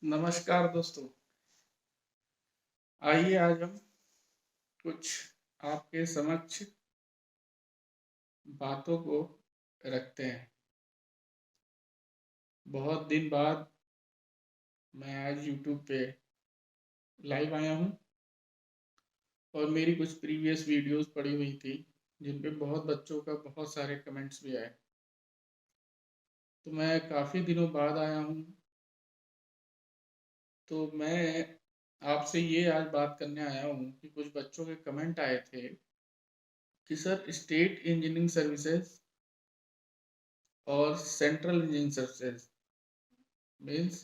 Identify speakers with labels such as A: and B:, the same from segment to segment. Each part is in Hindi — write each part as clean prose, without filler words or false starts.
A: नमस्कार दोस्तों। आइए आज हम कुछ आपके समक्ष बातों को रखते हैं। बहुत दिन बाद मैं आज YouTube पे लाइव आया हूँ और मेरी कुछ प्रीवियस वीडियोस पड़ी हुई थी जिन पे बहुत बच्चों का बहुत सारे कमेंट्स भी आए। तो मैं काफ़ी दिनों बाद आया हूँ, तो मैं आपसे ये आज बात करने आया हूँ कि कुछ बच्चों के कमेंट आए थे कि सर स्टेट इंजीनियरिंग सर्विसेज और सेंट्रल इंजीनियरिंग सर्विसेज मीन्स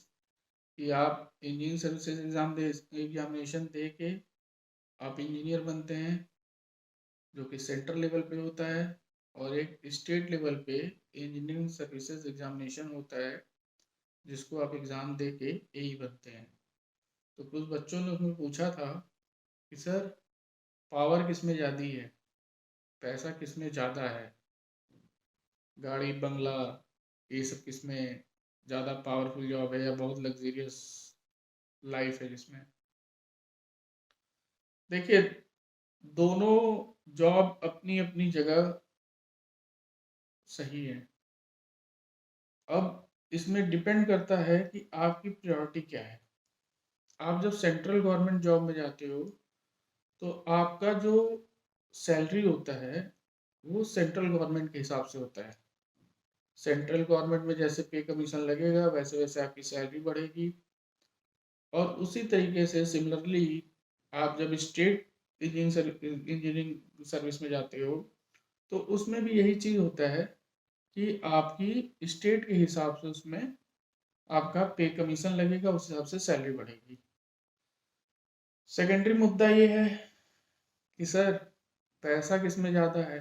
A: कि आप इंजीनियरिंग सर्विसेज एग्जामिनेशन दे के आप इंजीनियर बनते हैं, जो कि सेंट्रल लेवल पे होता है, और एक स्टेट लेवल पे इंजीनियरिंग सर्विसेज एग्जामिनेशन होता है जिसको आप एग्ज़ाम दे के एई बनते हैं। तो कुछ बच्चों ने उसमें पूछा था कि सर पावर किस में ज़्यादा है, पैसा किस में ज़्यादा है, गाड़ी बंगला ये सब किस में ज़्यादा पावरफुल जॉब है या बहुत लग्जरियस लाइफ है जिसमें। देखिए, दोनों जॉब अपनी अपनी जगह सही है। अब इसमें डिपेंड करता है कि आपकी प्रायोरिटी क्या है। आप जब सेंट्रल गवर्नमेंट जॉब में जाते हो तो आपका जो सैलरी होता है वो सेंट्रल गवर्नमेंट के हिसाब से होता है। सेंट्रल गवर्नमेंट में जैसे पे कमीशन लगेगा वैसे वैसे आपकी सैलरी बढ़ेगी, और उसी तरीके से सिमिलरली आप जब स्टेट इंजीनियरिंग सर्विस में जाते हो तो उसमें भी यही चीज़ होता है कि आपकी स्टेट के हिसाब से उसमें आपका पे कमीशन लगेगा, उस हिसाब से सैलरी बढ़ेगी। सेकेंडरी मुद्दा ये है कि सर पैसा किस में ज़्यादा है।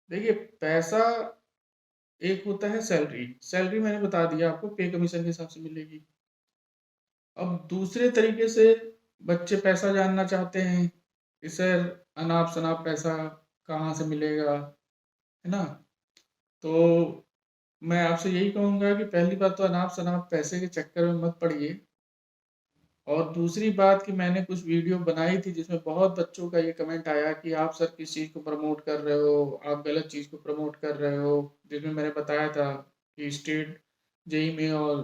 A: देखिए, पैसा एक होता है सैलरी, सैलरी मैंने बता दिया आपको पे कमीशन के हिसाब से मिलेगी। अब दूसरे तरीके से बच्चे पैसा जानना चाहते हैं कि सर अनाप शनाप पैसा कहाँ से मिलेगा, है ना। तो मैं आपसे यही कहूँगा कि पहली बात तो अनाप शनाप पैसे के चक्कर में मत पड़िए, और दूसरी बात कि मैंने कुछ वीडियो बनाई थी जिसमें बहुत बच्चों का ये कमेंट आया कि आप सर किस चीज़ को प्रमोट कर रहे हो, आप गलत चीज़ को प्रमोट कर रहे हो। जिसमें मैंने बताया था कि स्टेट जेई में और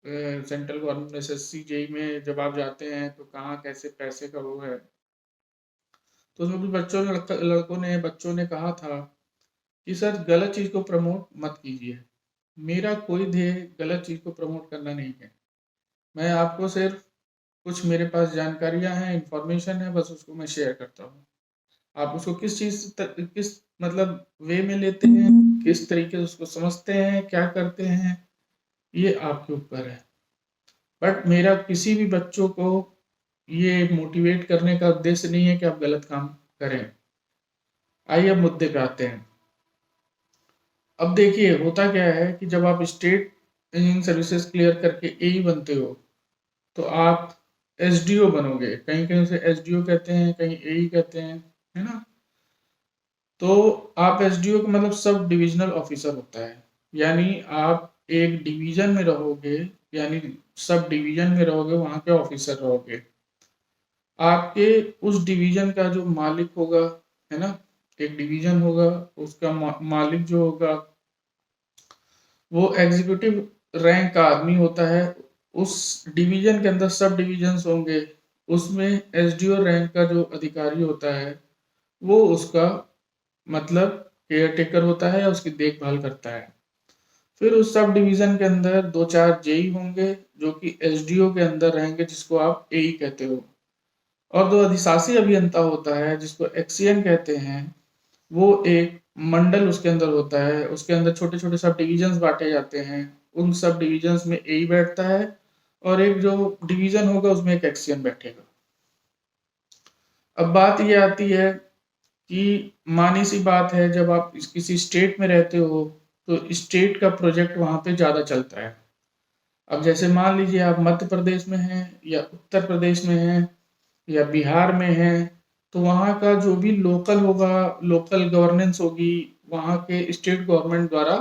A: सेंट्रल गवर्नमेंट एसएससी जेई में जब आप जाते हैं तो कहाँ कैसे पैसे का वो है। तो उसमें कुछ बच्चों ने कहा था कि सर गलत चीज़ को प्रमोट मत कीजिए। मेरा कोई ध्येय गलत चीज़ को प्रमोट करना नहीं है। मैं आपको सिर्फ कुछ मेरे पास जानकारियाँ हैं, इन्फॉर्मेशन है, बस उसको मैं शेयर करता हूँ। आप उसको किस मतलब वे में लेते हैं, किस तरीके से उसको समझते हैं, क्या करते हैं, ये आपके ऊपर है। बट मेरा किसी भी बच्चों को ये मोटिवेट करने का उद्देश्य नहीं है कि आप गलत काम करें। आइए अब मुद्दे पे आते हैं। अब देखिए, होता क्या है कि जब आप स्टेट इंजीनियरिंग सर्विसेज क्लियर करके एई बनते हो तो आप एसडीओ बनोगे। कहीं कहीं उसे एसडीओ कहते हैं, कहीं एई कहते हैं, है ना। तो आप एसडीओ का मतलब सब डिविजनल ऑफिसर होता है, यानी आप एक डिवीजन में रहोगे, यानी सब डिवीजन में रहोगे, वहाँ के ऑफिसर रहोगे। आपके उस डिवीजन का जो मालिक होगा, है ना, एक डिवीजन होगा, उसका मालिक जो होगा वो एग्जीक्यूटिव रैंक का आदमी होता है। उस डिवीजन के अंदर सब डिवीजन्स होंगे, उसमें एसडीओ रैंक का जो अधिकारी होता है वो उसका मतलब केयर टेकर होता है या उसकी देखभाल करता है। फिर उस सब डिवीजन के अंदर दो चार जेई होंगे जो कि एसडीओ के अंदर रहेंगे, जिसको आप एई कहते हो। और दो अधिशासी अभियंता होता है जिसको एक्सीएन कहते हैं। वो एक मंडल उसके अंदर होता है, उसके अंदर छोटे छोटे सब डिविजन्स बांटे जाते हैं। उन सब डिविजन्स में एई बैठता है, और एक जो डिवीजन होगा उसमें एक एक्सीएन बैठेगा। अब बात ये आती है कि मानी सी बात है, जब आप किसी स्टेट में रहते हो तो स्टेट का प्रोजेक्ट वहाँ पे ज़्यादा चलता है। अब जैसे मान लीजिए आप मध्य प्रदेश में हैं या उत्तर प्रदेश में हैं या बिहार में हैं, तो वहाँ का जो भी लोकल होगा, लोकल गवर्नेंस होगी, वहाँ के स्टेट गवर्नमेंट द्वारा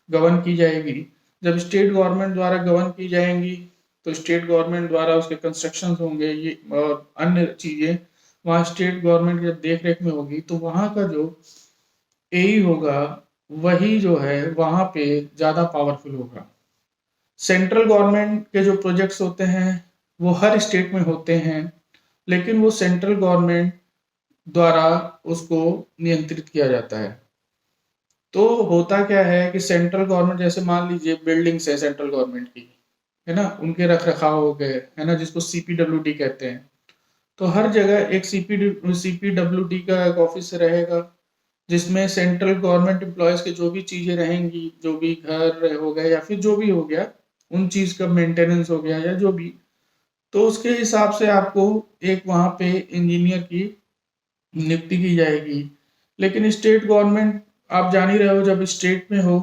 A: गवर्न की जाएगी। जब स्टेट गवर्नमेंट द्वारा गवर्न की जाएंगी तो स्टेट गवर्नमेंट द्वारा उसके कंस्ट्रक्शन होंगे ये और अन्य चीजें वहाँ स्टेट गवर्नमेंट की जब देख रेख में होगी, तो वहाँ का जो एई होगा वही जो है वहाँ पे ज़्यादा पावरफुल होगा। सेंट्रल गवर्नमेंट के जो प्रोजेक्ट्स होते हैं वो हर स्टेट में होते हैं, लेकिन वो सेंट्रल गवर्नमेंट द्वारा उसको नियंत्रित किया जाता है। तो होता क्या है कि सेंट्रल गवर्नमेंट, जैसे मान लीजिए बिल्डिंग्स है सेंट्रल गवर्नमेंट की, है ना, उनके रख रखाव हो गए, है ना, जिसको सीपीडब्ल्यूडी कहते हैं। तो हर जगह एक सीपीडब्ल्यूडी का एक ऑफिस रहेगा, जिसमें सेंट्रल गवर्नमेंट एम्प्लॉयज के जो भी चीजें रहेंगी, जो भी घर हो गया या फिर जो भी हो गया, उन चीज का मेंटेनेंस हो गया या जो भी, तो उसके हिसाब से आपको एक वहां पे इंजीनियर की नियुक्ति की जाएगी। लेकिन स्टेट गवर्नमेंट, आप जान ही रहे हो, जब स्टेट में हो,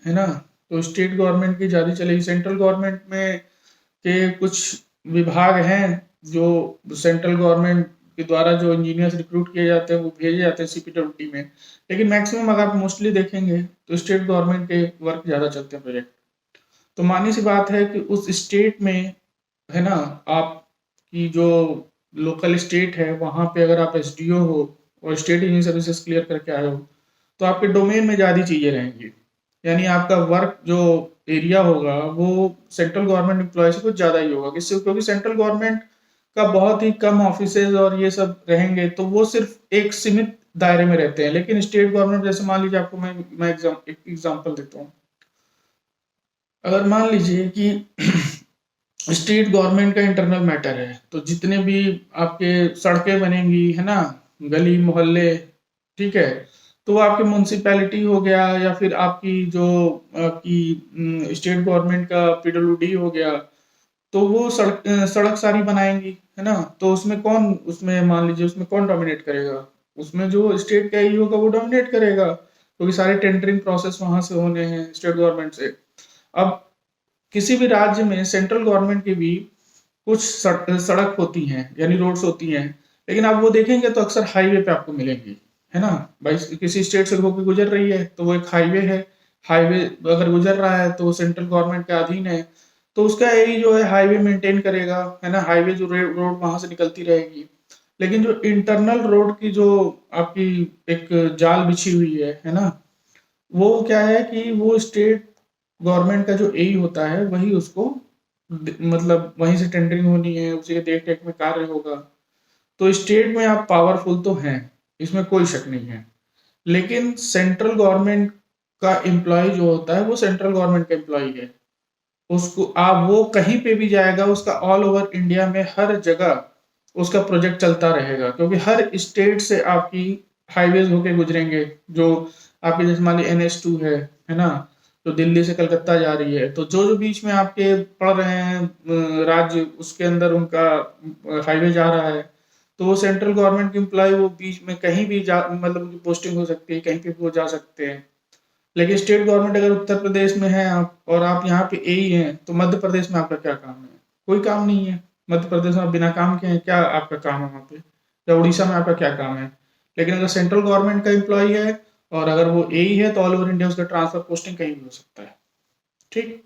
A: है ना, तो स्टेट गवर्नमेंट की ज़्यादा चलेगी। सेंट्रल गवर्नमेंट में के कुछ विभाग हैं जो सेंट्रल गवर्नमेंट के द्वारा जो इंजीनियर्स रिक्रूट किए जाते हैं वो भेजे जाते हैं सीपीडब्ल्यूडी में, लेकिन मैक्सिमम अगर आप मोस्टली देखेंगे तो स्टेट गवर्नमेंट के वर्क ज़्यादा चलते हैं प्रोजेक्ट। तो मानी सी बात है कि उस स्टेट में, है ना, आपकी जो लोकल स्टेट है वहाँ पे अगर आप एसडीओ हो और स्टेट इंजीनियरिंग सर्विसेज क्लियर करके आए हो, तो आपके डोमेन में ज़्यादा चीज़ें रहेंगी, यानी आपका वर्क जो एरिया होगा वो सेंट्रल गवर्नमेंट एम्प्लॉय से कुछ ज़्यादा ही होगा। किससे? क्योंकि सेंट्रल गवर्नमेंट का बहुत ही कम ऑफिसेज और ये सब रहेंगे, तो वो सिर्फ एक सीमित दायरे में रहते हैं। लेकिन स्टेट गवर्नमेंट, जैसे मान लीजिए आपको मैं एक एग्जांपल देता हूँ। अगर मान लीजिए कि स्टेट गवर्नमेंट का इंटरनल मैटर है, तो जितने भी आपके सड़कें बनेंगी, है ना, गली मोहल्ले, ठीक है, तो वो आपके म्यूनसिपैलिटी हो गया या फिर आपकी जो आपकी स्टेट गवर्नमेंट का पीडब्ल्यूडी हो गया, तो वो सड़क सारी बनाएंगी, है ना। तो उसमें कौन, उसमें मान लीजिए उसमें कौन डोमिनेट करेगा? उसमें जो स्टेट का ई होगा वो डोमिनेट करेगा, क्योंकि सारे टेंडरिंग प्रोसेस वहां से होने हैं स्टेट गवर्नमेंट से। अब किसी भी राज्य में सेंट्रल गवर्नमेंट की भी कुछ सड़क होती हैं, यानी रोड्स होती हैं, लेकिन आप वो देखेंगे तो अक्सर हाईवे पे आपको मिलेंगी, है ना। भाई किसी स्टेट से होकर गुजर रही है तो वो एक हाईवे है, हाईवे अगर गुजर रहा है तो वो सेंट्रल गवर्नमेंट के अधीन है, तो उसका यही जो है हाईवे मेंटेन करेगा, है ना, हाईवे जो रोड वहां से निकलती रहेगी। लेकिन जो इंटरनल रोड की जो आपकी एक जाल बिछी हुई है ना, वो क्या है कि वो स्टेट गवर्नमेंट का जो एई होता है वही उसको मतलब वहीं से टेंडरिंग होनी है, उसी के देख रेख में कार्य होगा। तो स्टेट में आप पावरफुल तो हैं, इसमें कोई शक नहीं है, लेकिन सेंट्रल गवर्नमेंट का एम्प्लॉय जो होता है वो सेंट्रल गवर्नमेंट का एम्प्लॉय है। उसको आप वो कहीं पे भी जाएगा, उसका ऑल ओवर इंडिया में हर जगह उसका प्रोजेक्ट चलता रहेगा, क्योंकि हर स्टेट से आपकी हाईवेज होके गुजरेंगे, जो आपके जैसे मान ली NH2 है ना, तो दिल्ली से कलकत्ता जा रही है, तो जो जो बीच में आपके पड़ रहे हैं राज्य, उसके अंदर उनका हाईवे जा रहा है, तो वो सेंट्रल गवर्नमेंट के एम्प्लॉय वो बीच में कहीं भी जा, मतलब उनकी पोस्टिंग हो सकती है, कहीं पे भी वो जा सकते हैं। लेकिन स्टेट गवर्नमेंट अगर उत्तर प्रदेश में है आप और आप यहाँ पे एई हैं, तो मध्य प्रदेश में आपका क्या काम है? कोई काम नहीं है। मध्य प्रदेश में आप बिना काम के हैं, क्या आपका काम है वहाँ पे? या उड़ीसा में आपका क्या काम है? लेकिन अगर सेंट्रल गवर्नमेंट का एम्प्लॉय है और अगर वो एई है, तो ऑल ओवर इंडिया उसका ट्रांसफर पोस्टिंग कहीं भी हो सकता है। ठीक,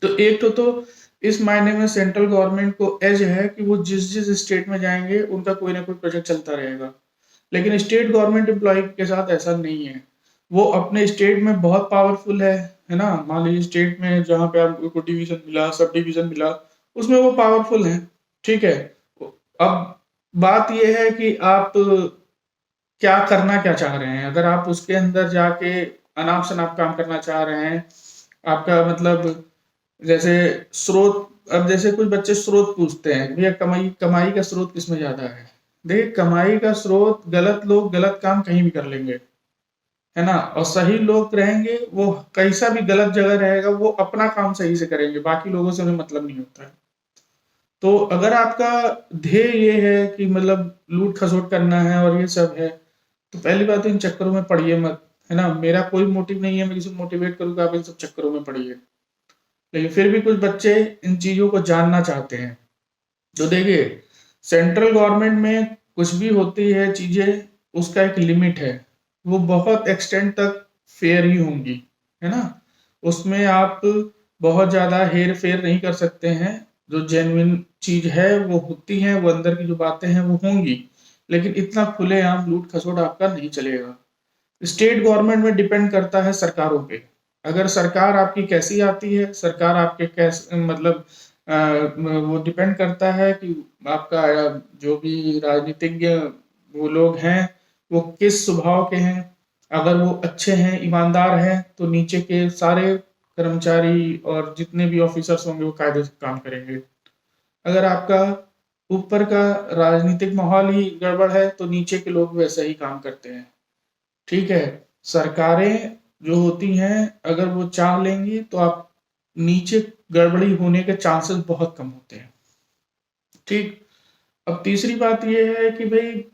A: तो एक तो इस मायने में सेंट्रल गवर्नमेंट को एज है कि वो जिस जिस स्टेट में जाएंगे उनका कोई ना कोई प्रोजेक्ट चलता रहेगा। लेकिन स्टेट गवर्नमेंट एम्प्लॉय के साथ ऐसा नहीं है। वो अपने स्टेट में बहुत पावरफुल है ना। मान लीजिए स्टेट में जहाँ पे आपको डिवीजन मिला, सब डिवीजन मिला, उसमें वो पावरफुल है, ठीक है। अब बात यह है कि आप क्या करना क्या चाह रहे हैं। अगर आप उसके अंदर जाके अनाप शनाप काम करना चाह रहे हैं, आपका मतलब जैसे स्रोत, अब जैसे कुछ बच्चे स्रोत पूछते हैं, भैया कमाई कमाई का स्रोत किसमें ज्यादा है? देखिए, कमाई का स्रोत गलत लोग गलत काम कहीं भी कर लेंगे, है ना, और सही लोग रहेंगे वो कैसा भी गलत जगह रहेगा वो अपना काम सही से करेंगे, बाकी लोगों से उन्हें मतलब नहीं होता है। तो अगर आपका ध्येय ये है कि मतलब लूट खसोट करना है और ये सब है, तो पहली बात तो इन चक्करों में पड़िए मत, है ना। मेरा कोई मोटिव नहीं है मैं किसी को मोटिवेट करूँ कि आप इन सब चक्करों में पड़िए, लेकिन फिर भी कुछ बच्चे इन चीजों को जानना चाहते हैं। तो देखिए, सेंट्रल गवर्नमेंट में कुछ भी होती है चीजें, उसका एक लिमिट है, वो बहुत एक्सटेंड तक फेयर ही होंगी, है ना। उसमें आप बहुत ज्यादा हेर फेर नहीं कर सकते हैं, जो जेन्युइन चीज है वो होती है, वो अंदर की जो बातें हैं वो होंगी, लेकिन इतना खुलेआम लूट खसोट आपका नहीं चलेगा। स्टेट गवर्नमेंट में डिपेंड करता है सरकारों पे। अगर सरकार आपकी कैसी आती है, सरकार आपके कैसे मतलब वो डिपेंड करता है कि आपका जो भी राजनीतिज्ञ वो लोग हैं वो किस स्वभाव के हैं। अगर वो अच्छे हैं, ईमानदार हैं, तो नीचे के सारे कर्मचारी और जितने भी ऑफिसर्स होंगे वो कायदे से काम करेंगे। अगर आपका ऊपर का राजनीतिक माहौल ही गड़बड़ है तो नीचे के लोग वैसे ही काम करते हैं। ठीक है, सरकारें जो होती हैं अगर वो चाह लेंगी तो आप नीचे गड़बड़ी होने के चांसेस बहुत कम होते हैं। ठीक। अब तीसरी बात ये है कि भाई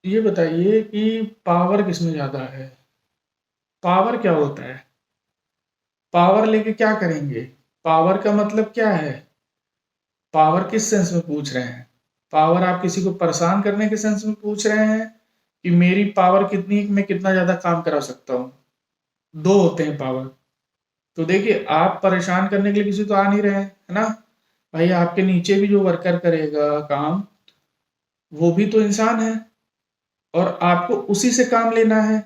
A: ये बताइए कि पावर किसमें ज्यादा है। पावर क्या होता है? पावर लेके क्या करेंगे? पावर का मतलब क्या है? पावर किस सेंस में पूछ रहे हैं? पावर आप किसी को परेशान करने के सेंस में पूछ रहे हैं कि मेरी पावर कितनी है कि मैं कितना ज्यादा काम करा सकता हूँ? दो होते हैं पावर। तो देखिए, आप परेशान करने के लिए किसी तो आ नहीं रहे हैं, है ना? भाई आपके नीचे भी जो वर्कर करेगा काम, वो भी तो इंसान है और आपको उसी से काम लेना है।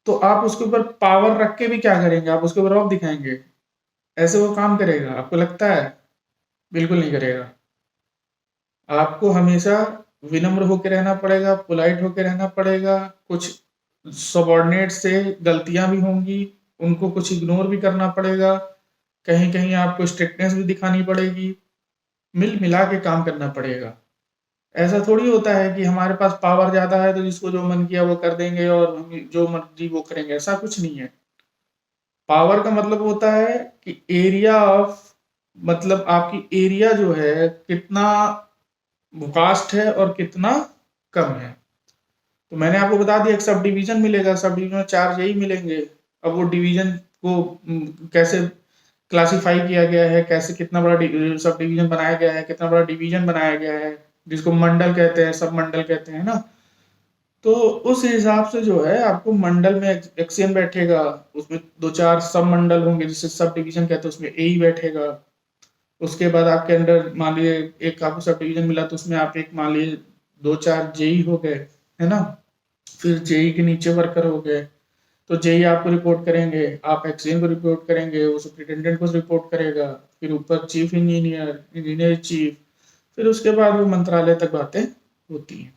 A: तो आप उसके ऊपर पावर रख के भी क्या करेंगे? आप उसके ऊपर रौब दिखाएंगे? ऐसे वो काम करेगा? आपको लगता है? बिल्कुल नहीं करेगा। आपको हमेशा विनम्र होकर रहना पड़ेगा, पोलाइट होकर रहना पड़ेगा। कुछ सबॉर्डिनेट से गलतियां भी होंगी, उनको कुछ इग्नोर भी करना पड़ेगा। कहीं कहीं आपको स्ट्रिक्टनेस भी दिखानी पड़ेगी। मिल मिला के काम करना पड़ेगा। ऐसा थोड़ी होता है कि हमारे पास पावर ज्यादा है तो जिसको जो मन किया वो कर देंगे और हम जो मर्जी वो करेंगे, ऐसा कुछ नहीं है। पावर का मतलब होता है कि एरिया ऑफ, मतलब आपकी एरिया जो है कितना वास्ट है और कितना कम है। तो मैंने आपको बता दिया एक सब डिवीजन मिलेगा, सब डिवीजन में 4 जेई मिलेंगे। अब वो डिवीजन को कैसे क्लासिफाई किया गया है, कैसे कितना बड़ा सब डिवीजन बनाया गया है, कितना बड़ा डिवीजन बनाया गया है, जिसको मंडल कहते हैं, सब मंडल कहते हैं ना। तो उस हिसाब से जो है आपको मंडल में एक्सीएन बैठेगा, उसमें 2-4 सब मंडल होंगे जिसे सब डिवीजन कहते हैं, उसमें एई बैठेगा। उसके बाद आपके अंडर मान लीजिए एक आपको सब डिवीजन मिला तो उसमें आप एक मान लीजिए 2-4 जेई हो गए, है ना? फिर जेई के नीचे वर्कर हो गए। तो जेई आपको रिपोर्ट करेंगे, आप एक्सचेंज को रिपोर्ट करेंगे, वो सुप्रिटेंडेंट को रिपोर्ट करेगा, फिर ऊपर चीफ इंजीनियर, इंजीनियर चीफ, फिर उसके बाद वो मंत्रालय तक बातें होती हैं।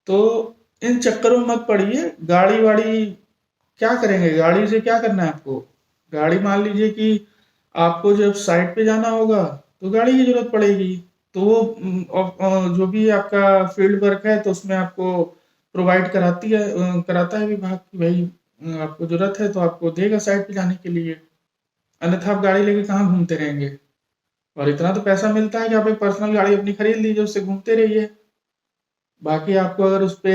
A: तो इन चक्करों में मत पड़िए। गाड़ी वाड़ी क्या करेंगे? गाड़ी से क्या करना है आपको? गाड़ी मान लीजिए कि आपको जब साइट पे जाना होगा तो गाड़ी की जरूरत पड़ेगी। तो वो जो भी आपका फील्ड वर्क है तो उसमें आपको प्रोवाइड कराता है विभाग की भाई आपको जरूरत है तो आपको देगा साइट पे जाने के लिए। अन्यथा आप गाड़ी लेके कहाँ घूमते रहेंगे? और इतना तो पैसा मिलता है कि आप एक पर्सनल गाड़ी अपनी खरीद लीजिए, उससे घूमते रहिए। बाकी आपको अगर उस पे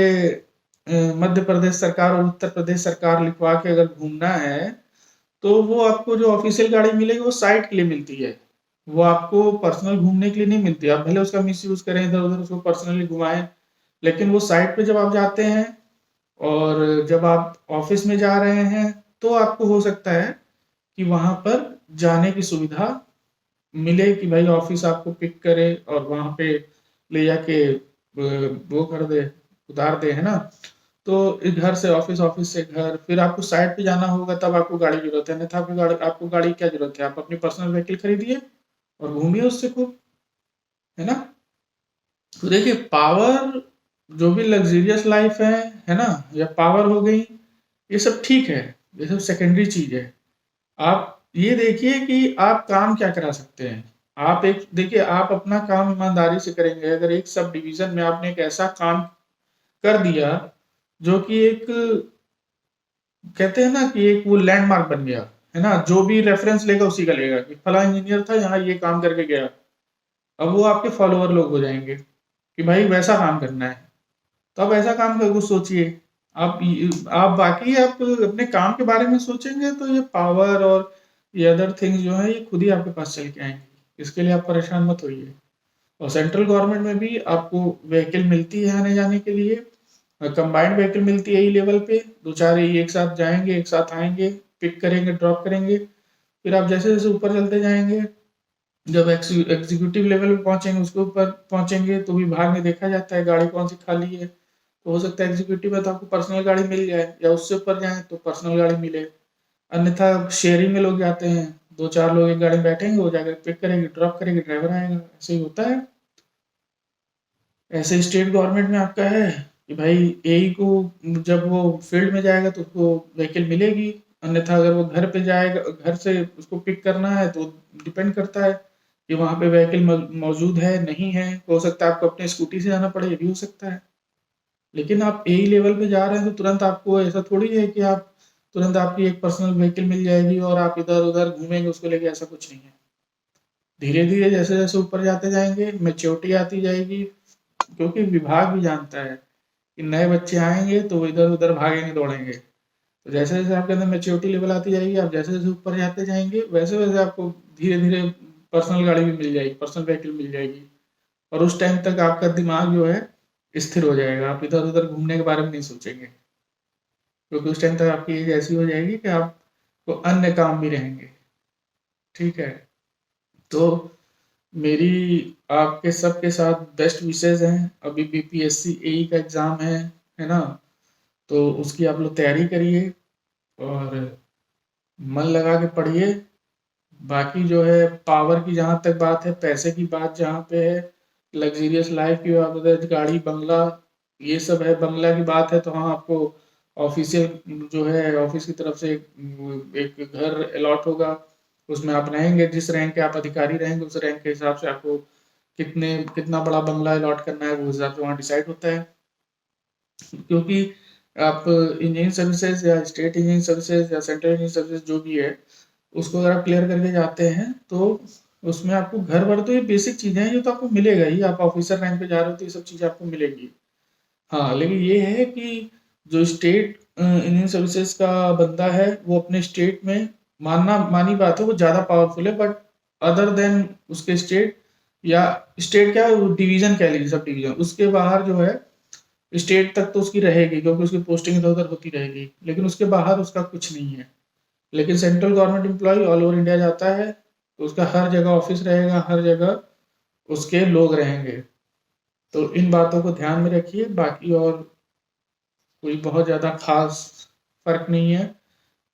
A: मध्य प्रदेश सरकार और उत्तर प्रदेश सरकार लिखवा के अगर घूमना है तो वो आपको जो ऑफिशियल गाड़ी मिलेगी वो साइट के लिए मिलती है। वो आपको पर्सनल घूमने के लिए नहीं मिलती। आप भले उसका मिस यूज करें, इधर उधर उसको पर्सनली घुमाएं, लेकिन वो साइट पे जब आप जाते हैं और जब आप ऑफिस में जा रहे हैं तो आपको हो सकता है कि वहां पर जाने की सुविधा मिले कि भाई ऑफिस आपको पिक करे और वहां पे ले जाके वो कर दे, उतार दे, है ना? तो इस घर से ऑफिस, ऑफिस से घर, फिर आपको साइट पे जाना होगा तब आपको गाड़ी की जरूरत है, अन्यथा आपको गाड़ी की क्या जरूरत है? आप अपनी पर्सनल व्हीकल खरीदिए और घूमिए उससे खूब, है ना? तो देखिए, पावर जो भी लग्जरियस लाइफ है ना, या पावर हो गई, ये सब ठीक है, ये सब सेकेंडरी चीज है। आप ये देखिए कि आप काम क्या करा सकते हैं। आप एक देखिए, आप अपना काम ईमानदारी से करेंगे, अगर एक सब डिवीजन में आपने एक ऐसा काम कर दिया जो कि एक कहते हैं ना कि एक वो लैंडमार्क बन गया, है ना? जो भी रेफरेंस लेगा उसी का लेगा कि फला इंजीनियर था यहाँ ये काम करके गया। अब वो आपके फॉलोअर लोग हो जाएंगे कि भाई वैसा काम करना है। तो आप ऐसा काम का कुछ सोचिए। आप आप बाकी आप अपने काम के बारे में सोचेंगे तो ये पावर और ये अदर थिंग्स जो है ये खुद ही आपके पास चल के आएंगे। इसके लिए आप परेशान मत होइए। और सेंट्रल गवर्नमेंट में भी आपको व्हीकल मिलती है आने जाने के लिए, कंबाइंड व्हीकल मिलती है ई लेवल पे। 2-4 एक साथ जाएंगे, एक साथ आएंगे, पिक करेंगे, ड्रॉप करेंगे। फिर आप जैसे जैसे ऊपर चलते जाएंगे जब एग्जीक्यूटिव लेवल पे पहुंचेंगे, उसके ऊपर पहुंचेंगे, तो विभाग में देखा जाता है गाड़ी कौन सी खाली है। तो हो सकता है एग्जीक्यूटिव में तो आपको पर्सनल गाड़ी मिल जाए, या उससे ऊपर जाए तो पर्सनल गाड़ी मिले। अन्यथा शेयरिंग में लोग जाते हैं, 2-4 लोग एक गाड़ी में बैठेंगे, वो जाकर पिक करेंगे, ड्रॉप करेंगे, ड्राइवर आएगा, ऐसे ही होता है। ऐसे स्टेट गवर्नमेंट में आपका है कि भाई एई को जब वो फील्ड में जाएगा तो उसको व्हीकल मिलेगी। अन्यथा अगर वो घर पे जाएगा, घर से उसको पिक करना है, तो डिपेंड करता है कि वहाँ पे व्हीकल मौजूद है नहीं है। हो सकता है आपको अपने स्कूटी से जाना पड़े, ये भी हो सकता है। लेकिन आप एई लेवल पे जा रहे हैं तो तुरंत आपको ऐसा थोड़ी है कि आप तुरंत आपकी एक पर्सनल व्हीकल मिल जाएगी और आप इधर उधर घूमेंगे उसको लेके, ऐसा कुछ नहीं है। धीरे धीरे जैसे जैसे ऊपर जाते जाएंगे मैच्योरिटी आती जाएगी, क्योंकि विभाग भी जानता है कि नए बच्चे आएंगे तो वो इधर उधर भागेंगे दौड़ेंगे। तो जैसे जैसे आपके अंदर मैच्योरिटी लेवल आती जाएगी, आप जैसे जैसे ऊपर जाते जाएंगे, वैसे वैसे आपको धीरे धीरे पर्सनल गाड़ी भी मिल जाएगी, पर्सनल व्हीकल मिल जाएगी। और उस टाइम तक आपका दिमाग जो है स्थिर हो जाएगा, आप इधर उधर घूमने के बारे में नहीं सोचेंगे, क्योंकि उस टाइम तक आपकी एज ऐसी हो जाएगी कि आपको अन्य काम भी रहेंगे। ठीक है। तो मेरी आपके सबके साथ बेस्ट विशेज हैं। अभी बीपीएससी एई का एग्ज़ाम है ना? तो उसकी आप लोग तैयारी करिए और मन लगा के पढ़िए। बाकी जो है पावर की जहाँ तक बात है, पैसे की बात जहाँ पे है, लग्जरियस लाइफ की बात है, गाड़ी बंगला ये सब है। बंगला की बात है तो हाँ, आपको ऑफिशियल जो है ऑफिस की तरफ से एक घर अलॉट होगा, उसमें आप रहेंगे। जिस रैंक के आप अधिकारी रहेंगे, उस रैंक के हिसाब से आपको कितना बड़ा बंगला अलॉट करना है, वो हिसाब से वहाँ डिसाइड होता है। क्योंकि आप इंजीनियरिंग सर्विसेज या स्टेट इंजीनियरिंग सर्विसेज या सेंट्रल इंजीनियरिंग सर्विसेज जो भी है, उसको अगर आप क्लियर करके जाते हैं तो उसमें आपको घर भर तो ये बेसिक चीज़ें हैं, ये तो आपको मिलेगा ही। आप ऑफिसर रैंक पे जा रहे हो तो ये सब चीज़ें आपको मिलेंगी। हाँ, लेकिन ये है कि जो स्टेट इंजीनियरिंग सर्विसेज का बंदा है, वो अपने स्टेट में मानी बात है वो ज़्यादा पावरफुल है, बट अदर देन उसके स्टेट, या स्टेट क्या डिवीजन कह लीजिए, सब डिवीजन उसके बाहर जो है, स्टेट तक तो उसकी रहेगी क्योंकि उसकी पोस्टिंग इधर उधर होती रहेगी, लेकिन उसके बाहर उसका कुछ नहीं है। लेकिन central government employ all over India जाता है तो उसका हर जगह ऑफिस रहेगा, हर जगह उसके लोग रहेंगे। तो इन बातों को ध्यान में रखिए। बाकी और कोई बहुत ज़्यादा खास फर्क नहीं है।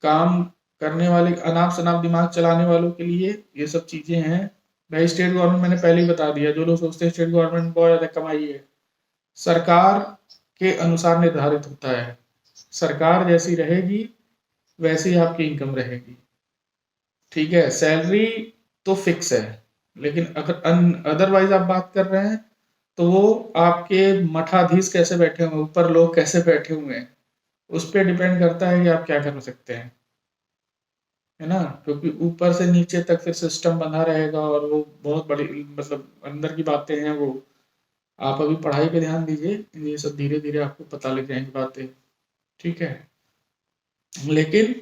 A: काम करने वाले, अनाप शनाप दिमाग चलाने वालों के लिए ये सब चीज़ें हैं। भाई स्टेट गवर्नमेंट मैंने पहले ही बता दिया, जो लोग सोचते हैं स्टेट गवर्नमेंट बहुत ज़्यादा कमाई है, सरकार के अनुसार निर्धारित होता है। सरकार जैसी रहेगी वैसी आपकी इनकम रहेगी। ठीक है, सैलरी तो फिक्स है, लेकिन अगर अदरवाइज आप बात कर रहे हैं तो वो आपके मठाधीश कैसे बैठे हुए हैं, ऊपर लोग कैसे बैठे हुए हैं, उस पर डिपेंड करता है कि आप क्या कर सकते हैं, है ना? क्योंकि ऊपर से नीचे तक फिर सिस्टम बना रहेगा और वो बहुत बड़ी, मतलब अंदर की बातें हैं वो। आप अभी पढ़ाई पे ध्यान दीजिए, ये सब धीरे धीरे आपको पता लग जाएंगी बातें। ठीक है। लेकिन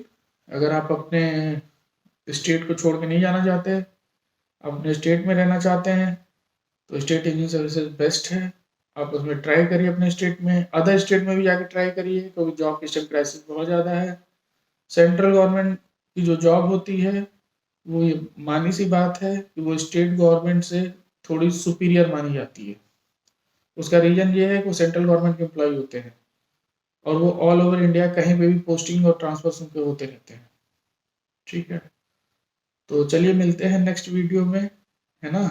A: अगर आप अपने स्टेट को छोड़ के नहीं जाना चाहते, अपने स्टेट में रहना चाहते हैं, तो स्टेट इंजीनियरिंग सर्विसेज बेस्ट है। आप उसमें ट्राई करिए, अपने स्टेट में, अदर स्टेट में भी जाकर ट्राई करिए, क्योंकि जॉब की स्टेट क्राइसिस बहुत ज़्यादा है। सेंट्रल गवर्नमेंट की जो जॉब होती है, वो ये मानी सी बात है कि वो स्टेट गवर्नमेंट से थोड़ी सुपीरियर मानी जाती है। उसका रीज़न ये है कि वो सेंट्रल गवर्नमेंट के एम्प्लॉय होते हैं और वो ऑल ओवर इंडिया कहीं पे भी पोस्टिंग और ट्रांसफर उनके होते रहते हैं। ठीक है। तो चलिए मिलते हैं नेक्स्ट वीडियो में, है ना?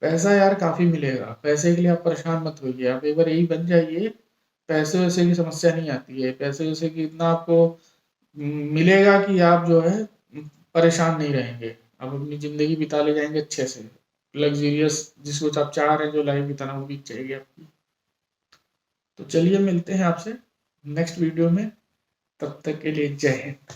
A: पैसा यार काफ़ी मिलेगा, पैसे के लिए आप परेशान मत होइए, आप एक बार यही बन जाइए, पैसे वैसे की समस्या नहीं आती है। पैसे वैसे की इतना आपको मिलेगा कि आप जो है परेशान नहीं रहेंगे, आप अपनी ज़िंदगी बिता ले जाएंगे अच्छे से, लग्जरियस जिसको आप चाह रहे हैं जो लाइफ बिताना, वो बीत जाएगी आपकी। तो चलिए मिलते हैं आपसे नेक्स्ट वीडियो में, तब तक के लिए जय हिंद।